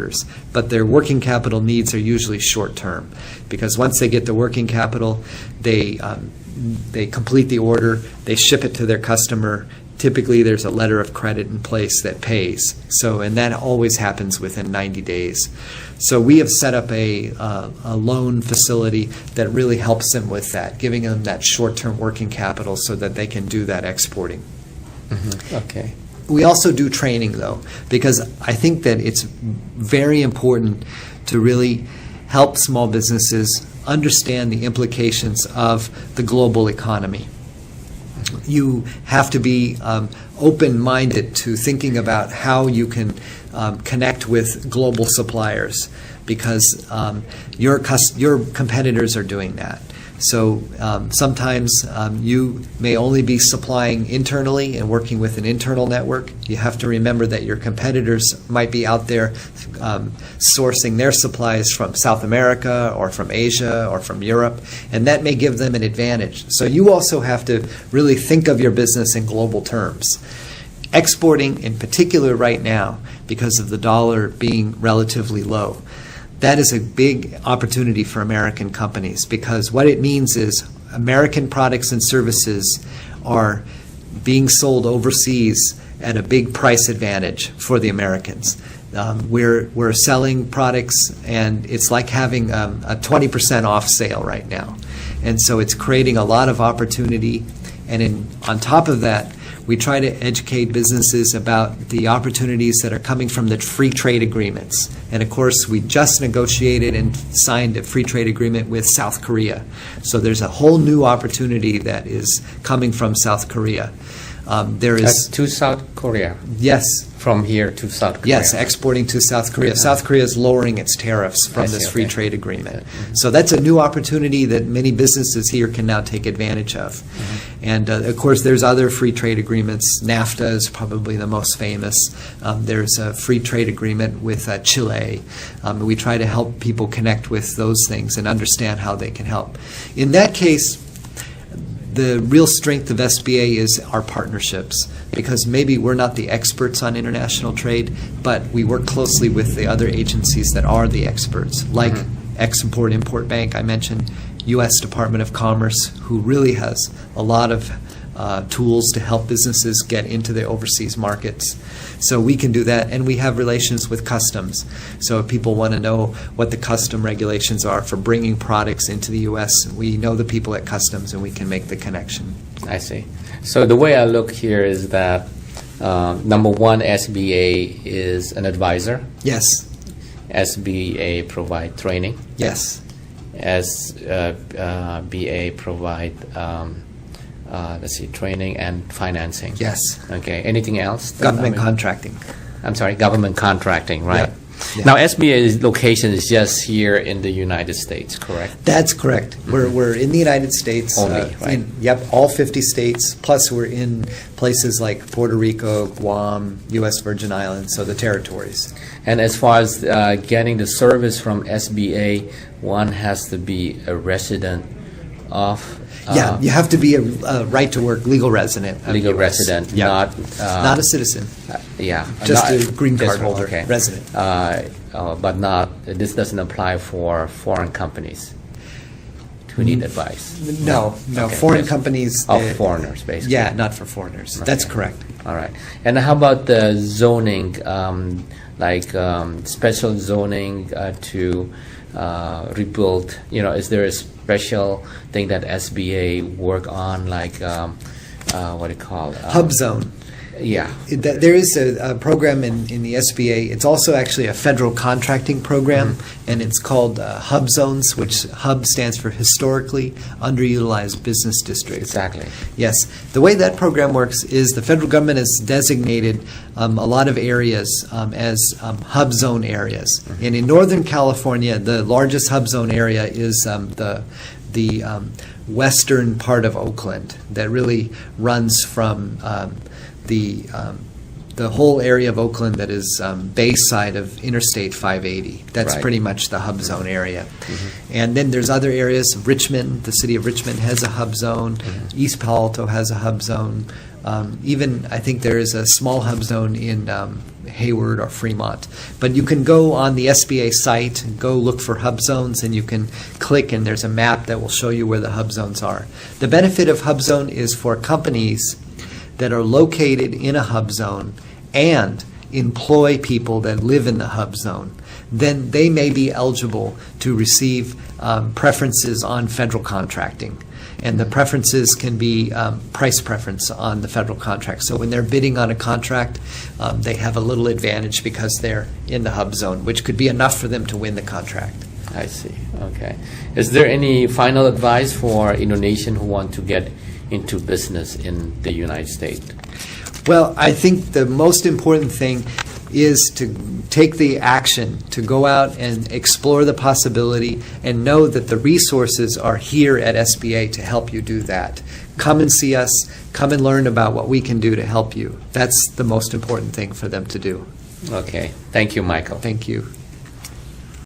orders. But their working capital needs are usually short-term, because once they get the working capital, they complete the order, they ship it to their customer. Typically, there's a letter of credit in place that pays. And that always happens within 90 days. So we have set up a loan facility that really helps them with that, giving them that short-term working capital so that they can do that exporting. Mm-hmm. Okay. We also do training, though, because I think that it's very important to really help small businesses understand the implications of the global economy. You have to be open-minded to thinking about how you can connect with global suppliers, because your competitors are doing that. So sometimes you may only be supplying internally and working with an internal network. You have to remember that your competitors might be out there sourcing their supplies from South America or from Asia or from Europe, and that may give them an advantage. So you also have to really think of your business in global terms. Exporting, in particular right now, because of the dollar being relatively low, that is a big opportunity for American companies, because what it means is American products and services are being sold overseas at a big price advantage for the Americans. We're selling products, and it's like having a 20% off sale right now. And so it's creating a lot of opportunity. And on top of that, we try to educate businesses about the opportunities that are coming from the free trade agreements. And of course, we just negotiated and signed a free trade agreement with South Korea. So there's a whole new opportunity that is coming from South Korea. There is to South Korea. Yes. From here to South Korea. Yes, exporting to South Korea. South Korea is lowering its tariffs from this free trade agreement. So that's a new opportunity that many businesses here can now take advantage of. And of course, there's other free trade agreements. NAFTA is probably the most famous. There's a free trade agreement with Chile. We try to help people connect with those things and understand how they can help. In that case, the real strength of SBA is our partnerships, because maybe we're not the experts on international trade, but we work closely with the other agencies that are the experts, like Export-Import Bank, I mentioned, U.S. Department of Commerce, who really has a lot of tools to help businesses get into the overseas markets. So we can do that, and we have relations with customs. So if people want to know what the custom regulations are for bringing products into the U.S., we know the people at customs, and we can make the connection. I see. So the way I look here is that, number one, SBA is an advisor. Yes. SBA provide training. Yes. SBA provide training and financing. Yes. Okay. Anything else? Government contracting. I'm sorry, government contracting, right? Yeah. Yeah. Now, SBA's location is just here in the United States, correct? That's correct. We're in the United States. Only, right? All 50 states, plus we're in places like Puerto Rico, Guam, U.S. Virgin Islands, so the territories. And as far as getting the service from SBA, one has to be a resident of... Yeah, you have to be a right-to-work legal resident. Legal resident, not a citizen. Just a green card holder, okay. Resident. But this doesn't apply for foreign companies who need advice. No. Okay. Foreign companies. Foreigners, basically. Yeah, not for foreigners. Okay. That's correct. All right. And how about the zoning, special zoning to rebuild? Is there a special thing that SBA work on, like what do you call it? Hub zone. Yeah. There is a program in the SBA. It's also actually a federal contracting program, and it's called Hub Zones, which HUB stands for Historically Underutilized Business District. Exactly. Yes. The way that program works is the federal government has designated a lot of areas as Hub Zone areas. And in Northern California, the largest Hub Zone area is the western part of Oakland that really runs from the whole area of Oakland that is base side of Interstate 580. That's right. pretty much the hub zone area. And then there's other areas. Richmond, the city of Richmond has a hub zone. East Palo Alto has a hub zone. Even, I think there is a small hub zone in Hayward or Fremont. But you can go on the SBA site and go look for hub zones, and you can click, and there's a map that will show you where the hub zones are. The benefit of hub zone is for companies that are located in a hub zone and employ people that live in the hub zone. Then they may be eligible to receive preferences on federal contracting. And the preferences can be price preference on the federal contract. So when they're bidding on a contract, they have a little advantage because they're in the hub zone, which could be enough for them to win the contract. I see. Okay. Is there any final advice for Indonesian who want to get into business in the United States? Well, I think the most important thing is to take the action, to go out and explore the possibility and know that the resources are here at SBA to help you do that. Come and see us. Come and learn about what we can do to help you. That's the most important thing for them to do. Okay. Thank you, Michael. Thank you.